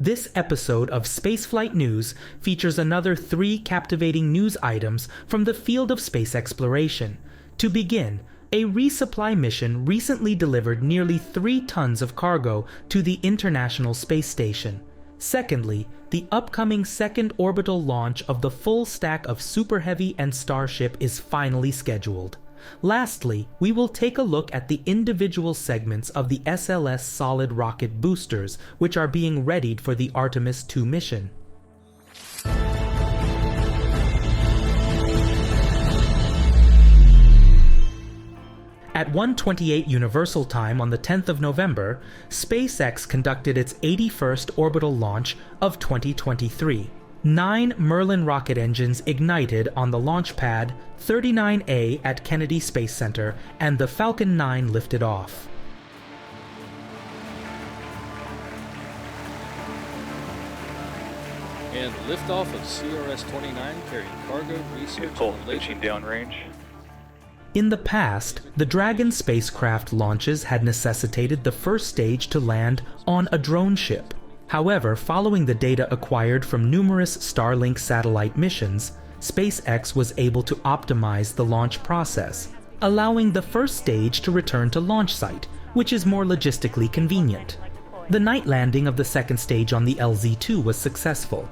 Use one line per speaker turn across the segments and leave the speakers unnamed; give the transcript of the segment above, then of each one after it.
This episode of Spaceflight News features another 3 captivating news items from the field of space exploration. To begin, a resupply mission recently delivered nearly 3 tons of cargo to the International Space Station. Secondly, the upcoming second orbital launch of the full stack of SuperHeavy and Starship is finally scheduled. Lastly, we will take a look at the individual segments of the SLS solid rocket boosters, which are being readied for the Artemis 2 mission. At 1:28 Universal Time on the 10th of November, SpaceX conducted its 81st orbital launch of 2023. 9 Merlin rocket engines ignited on the launch pad 39A at Kennedy Space Center, and the Falcon 9 lifted off.
And liftoff of CRS-29 carrying cargo, research, and laser
downrange.
In the past, the Dragon spacecraft launches had necessitated the first stage to land on a drone ship. However, following the data acquired from numerous Starlink satellite missions, SpaceX was able to optimize the launch process, allowing the first stage to return to launch site, which is more logistically convenient. The night landing of the second stage on the LZ-2 was successful.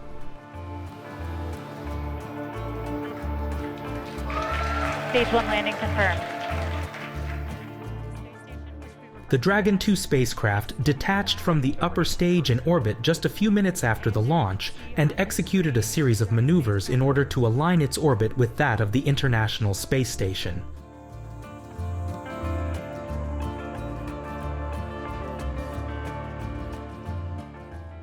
Stage 1 landing confirmed.
The Dragon 2 spacecraft detached from the upper stage in orbit just a few minutes after the launch and executed a series of maneuvers in order to align its orbit with that of the International Space Station.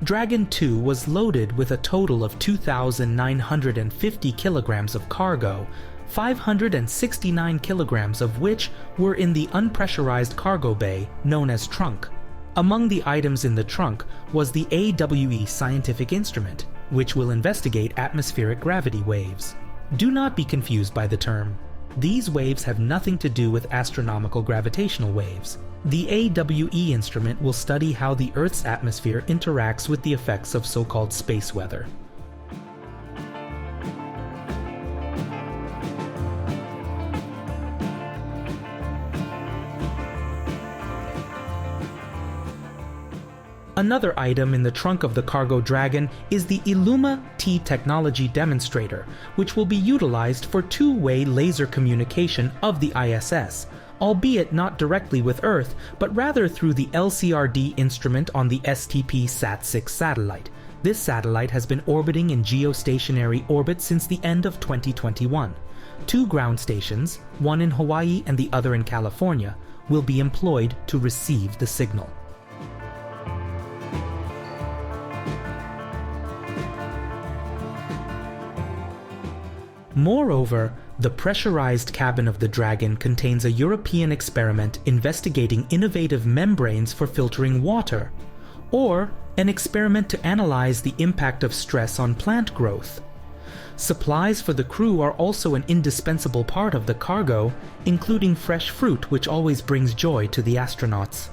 Dragon 2 was loaded with a total of 2,950 kilograms of cargo, 569 kilograms of which were in the unpressurized cargo bay known as trunk. Among the items in the trunk was the AWE scientific instrument, which will investigate atmospheric gravity waves. Do not be confused by the term. These waves have nothing to do with astronomical gravitational waves. The AWE instrument will study how the Earth's atmosphere interacts with the effects of so-called space weather. Another item in the trunk of the cargo Dragon is the Illuma-T technology demonstrator, which will be utilized for two-way laser communication of the ISS, albeit not directly with Earth, but rather through the LCRD instrument on the STP-SAT-6 satellite. This satellite has been orbiting in geostationary orbit since the end of 2021. 2 ground stations, one in Hawaii and the other in California, will be employed to receive the signal. Moreover, the pressurized cabin of the Dragon contains a European experiment investigating innovative membranes for filtering water, or an experiment to analyze the impact of stress on plant growth. Supplies for the crew are also an indispensable part of the cargo, including fresh fruit, which always brings joy to the astronauts.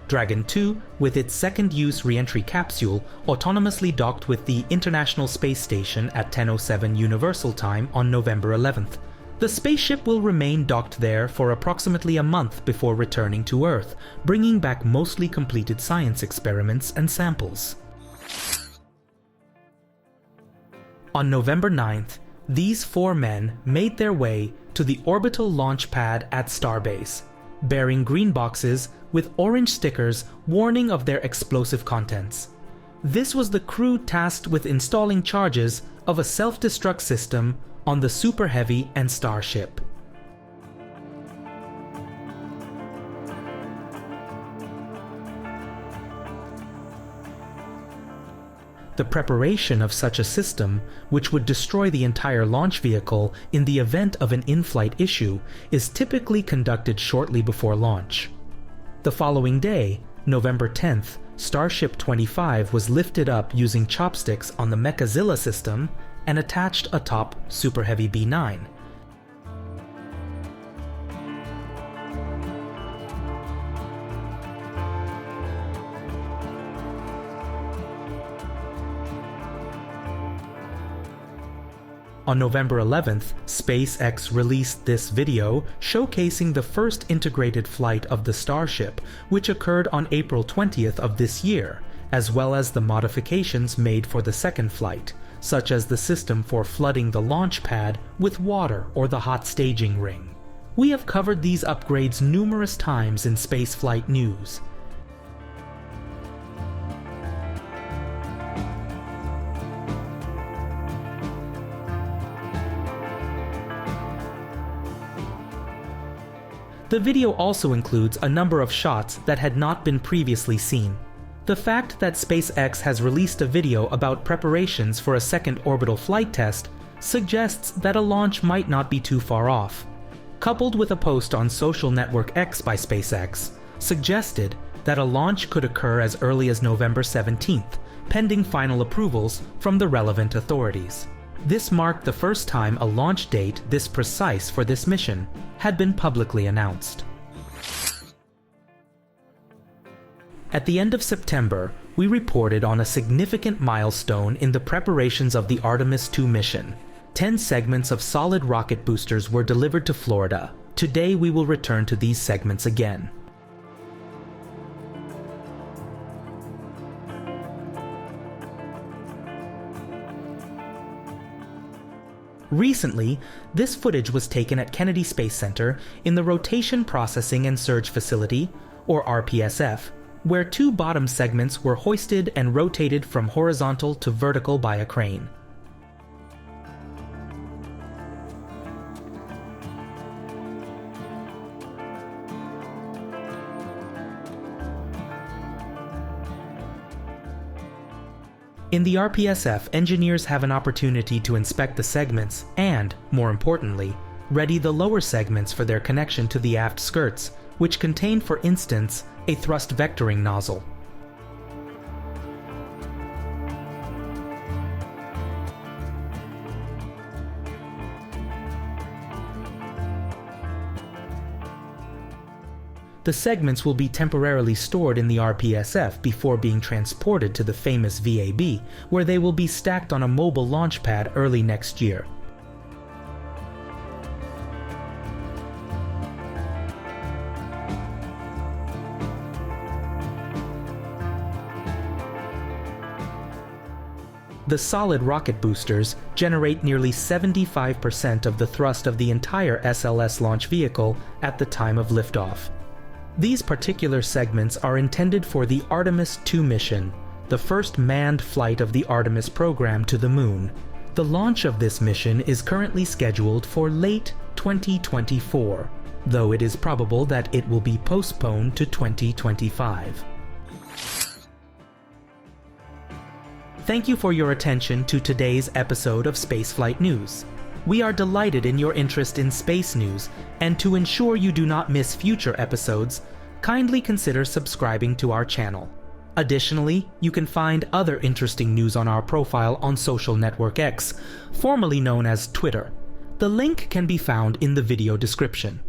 Dragon 2, with its second-use re-entry capsule, autonomously docked with the International Space Station at 10:07 Universal Time on November 11th. The spaceship will remain docked there for approximately a month before returning to Earth, bringing back mostly completed science experiments and samples. On November 9th, these 4 men made their way to the orbital launch pad at Starbase, bearing green boxes with orange stickers warning of their explosive contents. This was the crew tasked with installing charges of a self-destruct system on the SuperHeavy and Starship. The preparation of such a system, which would destroy the entire launch vehicle in the event of an in-flight issue, is typically conducted shortly before launch. The following day, November 10th, Starship 25 was lifted up using chopsticks on the Mechazilla system and attached atop SuperHeavy B9. On November 11th, SpaceX released this video showcasing the first integrated flight of the Starship, which occurred on April 20th of this year, as well as the modifications made for the second flight, such as the system for flooding the launch pad with water or the hot staging ring. We have covered these upgrades numerous times in spaceflight news. The video also includes a number of shots that had not been previously seen. The fact that SpaceX has released a video about preparations for a second orbital flight test suggests that a launch might not be too far off, coupled with a post on social network X by SpaceX, suggested that a launch could occur as early as November 17th, pending final approvals from the relevant authorities. This marked the first time a launch date this precise for this mission had been publicly announced. At the end of September, we reported on a significant milestone in the preparations of the Artemis II mission. 10 segments of solid rocket boosters were delivered to Florida. Today we will return to these segments again. Recently, this footage was taken at Kennedy Space Center in the Rotation Processing and Surge Facility, or RPSF, where 2 bottom segments were hoisted and rotated from horizontal to vertical by a crane. In the RPSF, engineers have an opportunity to inspect the segments and, more importantly, ready the lower segments for their connection to the aft skirts, which contain, for instance, a thrust vectoring nozzle. The segments will be temporarily stored in the RPSF before being transported to the famous VAB, where they will be stacked on a mobile launch pad early next year. The solid rocket boosters generate nearly 75% of the thrust of the entire SLS launch vehicle at the time of liftoff. These particular segments are intended for the Artemis II mission, the first manned flight of the Artemis program to the Moon. The launch of this mission is currently scheduled for late 2024, though it is probable that it will be postponed to 2025. Thank you for your attention to today's episode of Spaceflight News. We are delighted in your interest in space news, and to ensure you do not miss future episodes, kindly consider subscribing to our channel. Additionally, you can find other interesting news on our profile on social network X, formerly known as Twitter. The link can be found in the video description.